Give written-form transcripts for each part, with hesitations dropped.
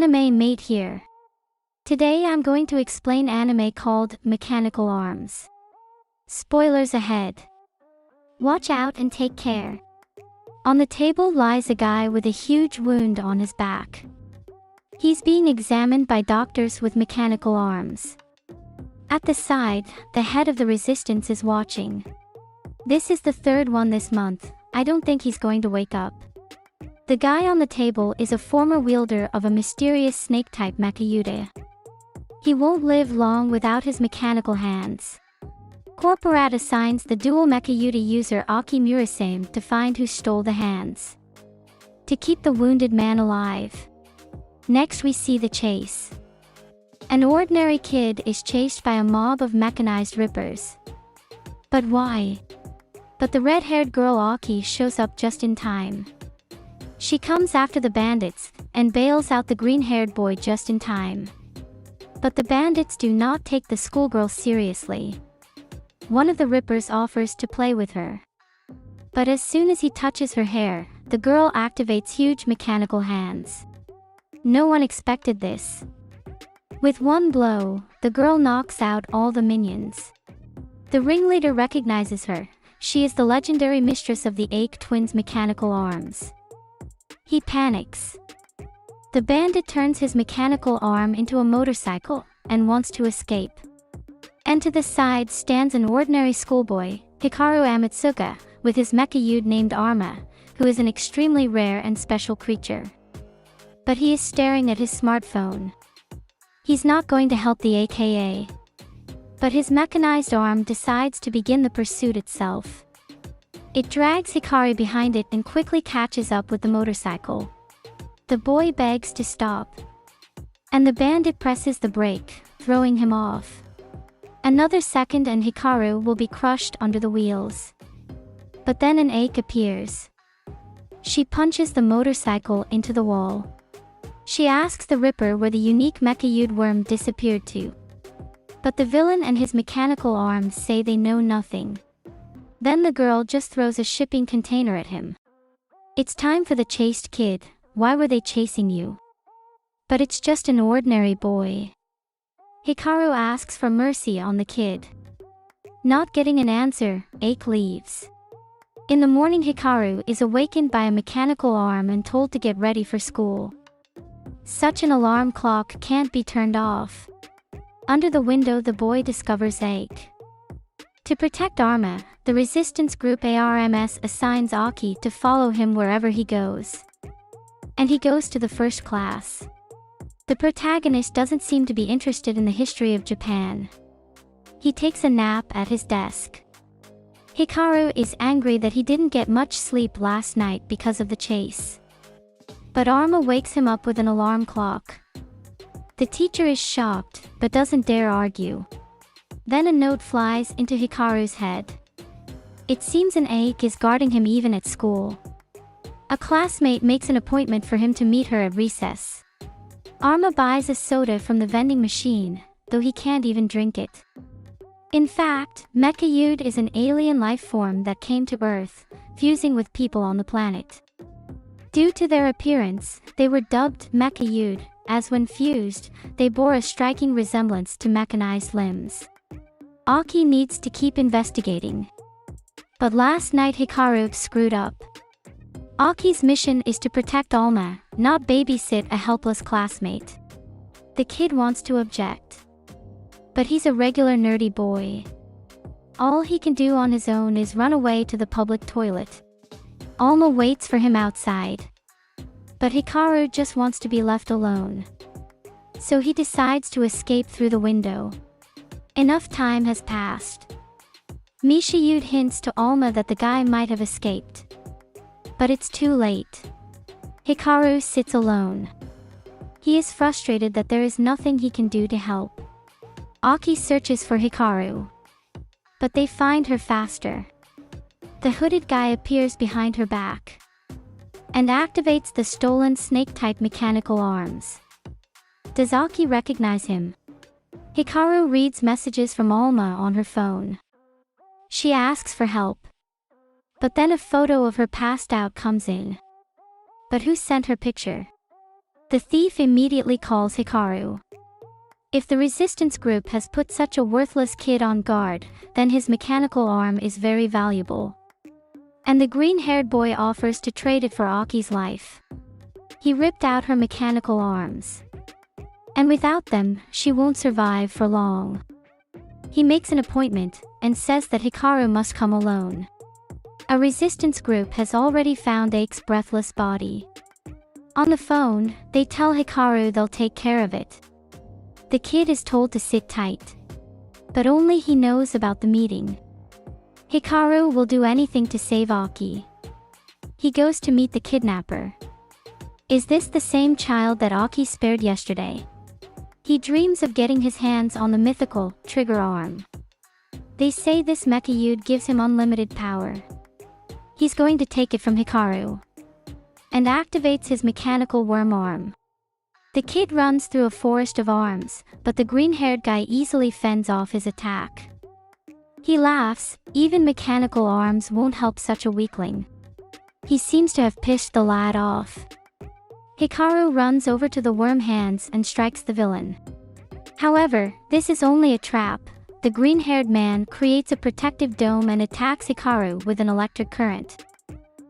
Anime mate here. Today I'm going to explain anime called Mechanical Arms. Spoilers ahead. Watch out and take care. On the table lies a guy with a huge wound on his back. He's being examined by doctors with mechanical arms. At the side, the head of the resistance is watching. This is the third one this month. I don't think he's going to wake up. The guy on the table is a former wielder of a mysterious snake-type mecha. He won't live long without his mechanical hands. Corporat assigns the dual mecha user Aki Murasame to find who stole the hands, to keep the wounded man alive. Next we see the chase. An ordinary kid is chased by a mob of mechanized rippers. But why? But the red-haired girl Aki shows up just in time. She comes after the bandits, and bails out the green-haired boy just in time. But the bandits do not take the schoolgirl seriously. One of the rippers offers to play with her. But as soon as he touches her hair, the girl activates huge mechanical hands. No one expected this. With one blow, the girl knocks out all the minions. The ringleader recognizes her. She is the legendary mistress of the Ake twins' mechanical arms. He panics. The bandit turns his mechanical arm into a motorcycle and wants to escape. And to the side stands an ordinary schoolboy, Hikaru Amatsuka, with his mecha named Arma, who is an extremely rare and special creature. But he is staring at his smartphone. He's not going to help the AKA. But his mechanized arm decides to begin the pursuit itself. It drags Hikari behind it and quickly catches up with the motorcycle. The boy begs to stop. And the bandit presses the brake, throwing him off. Another second and Hikaru will be crushed under the wheels. But then an Ake appears. She punches the motorcycle into the wall. She asks the Ripper where the unique mecha worm disappeared to. But the villain and his mechanical arms say they know nothing. Then the girl just throws a shipping container at him. It's time for the chased kid. Why were they chasing you? But it's just an ordinary boy. Hikaru asks for mercy on the kid. Not getting an answer, Ake leaves. In the morning Hikaru is awakened by a mechanical arm and told to get ready for school. Such an alarm clock can't be turned off. Under the window the boy discovers Ake. To protect Arma, the resistance group ARMS assigns Aki to follow him wherever he goes. And he goes to the first class. The protagonist doesn't seem to be interested in the history of Japan. He takes a nap at his desk. Hikaru is angry that he didn't get much sleep last night because of the chase. But Arma wakes him up with an alarm clock. The teacher is shocked, but doesn't dare argue. Then a note flies into Hikaru's head. It seems an Ake is guarding him even at school. A classmate makes an appointment for him to meet her at recess. Arma buys a soda from the vending machine, though he can't even drink it. In fact, Mecha is an alien life form that came to Earth, fusing with people on the planet. Due to their appearance, they were dubbed Mecha, as when fused, they bore a striking resemblance to mechanized limbs. Aki needs to keep investigating. But last night Hikaru screwed up. Aki's mission is to protect Alma, not babysit a helpless classmate. The kid wants to object. But he's a regular nerdy boy. All he can do on his own is run away to the public toilet. Alma waits for him outside. But Hikaru just wants to be left alone. So he decides to escape through the window. Enough time has passed. Mishiyude hints to Alma that the guy might have escaped. But it's too late. Hikaru sits alone. He is frustrated that there is nothing he can do to help. Aki searches for Hikaru. But they find her faster. The hooded guy appears behind her back. And activates the stolen snake-type mechanical arms. Does Aki recognize him? Hikaru reads messages from Alma on her phone. She asks for help. But then a photo of her passed out comes in. But who sent her picture? The thief immediately calls Hikaru. If the resistance group has put such a worthless kid on guard, then his mechanical arm is very valuable. And the green-haired boy offers to trade it for Aki's life. He ripped out her mechanical arms. And without them, she won't survive for long. He makes an appointment, and says that Hikaru must come alone. A resistance group has already found Ake's breathless body. On the phone, they tell Hikaru they'll take care of it. The kid is told to sit tight. But only he knows about the meeting. Hikaru will do anything to save Aki. He goes to meet the kidnapper. Is this the same child that Aki spared yesterday? He dreams of getting his hands on the mythical trigger arm. They say this mecha gives him unlimited power. He's going to take it from Hikaru and activates his mechanical worm arm. The kid runs through a forest of arms, but the green-haired guy easily fends off his attack. He laughs, even mechanical arms won't help such a weakling. He seems to have pissed the lad off. Hikaru runs over to the worm hands and strikes the villain. However, this is only a trap. The green-haired man creates a protective dome and attacks Hikaru with an electric current.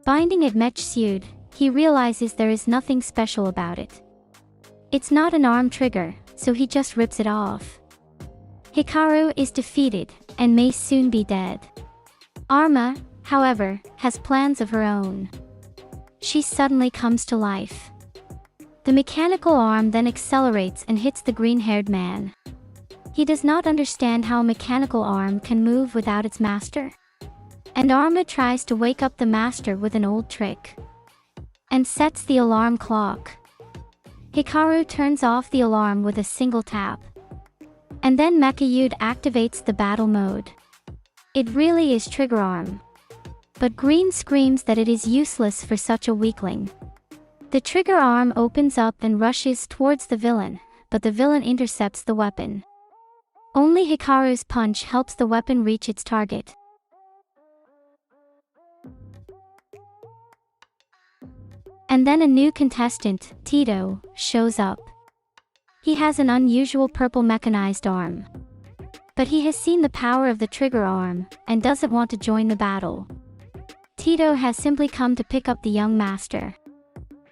Binding it mech suit, he realizes there is nothing special about it. It's not an arm trigger, so he just rips it off. Hikaru is defeated, and may soon be dead. Arma, however, has plans of her own. She suddenly comes to life. The mechanical arm then accelerates and hits the green-haired man. He does not understand how a mechanical arm can move without its master. And Arma tries to wake up the master with an old trick. And sets the alarm clock. Hikaru turns off the alarm with a single tap. And then Mecha activates the battle mode. It really is trigger arm. But Green screams that it is useless for such a weakling. The trigger arm opens up and rushes towards the villain, but the villain intercepts the weapon. Only Hikaru's punch helps the weapon reach its target. And then a new contestant, Tito, shows up. He has an unusual purple mechanized arm. But he has seen the power of the trigger arm, and doesn't want to join the battle. Tito has simply come to pick up the young master.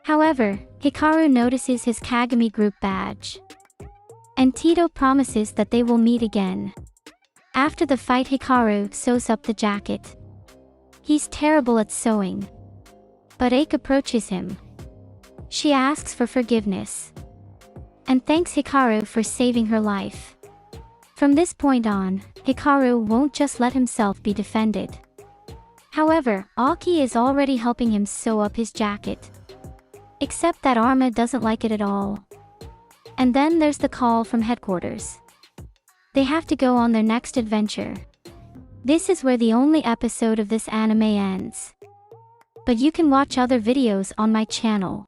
However, Hikaru notices his Kagami group badge. And Tito promises that they will meet again. After the fight, Hikaru sews up the jacket. He's terrible at sewing. But Ake approaches him. She asks for forgiveness. And thanks Hikaru for saving her life. From this point on, Hikaru won't just let himself be defended. However, Aki is already helping him sew up his jacket. Except that Arma doesn't like it at all. And then there's the call from headquarters. They have to go on their next adventure. This is where the only episode of this anime ends. But you can watch other videos on my channel.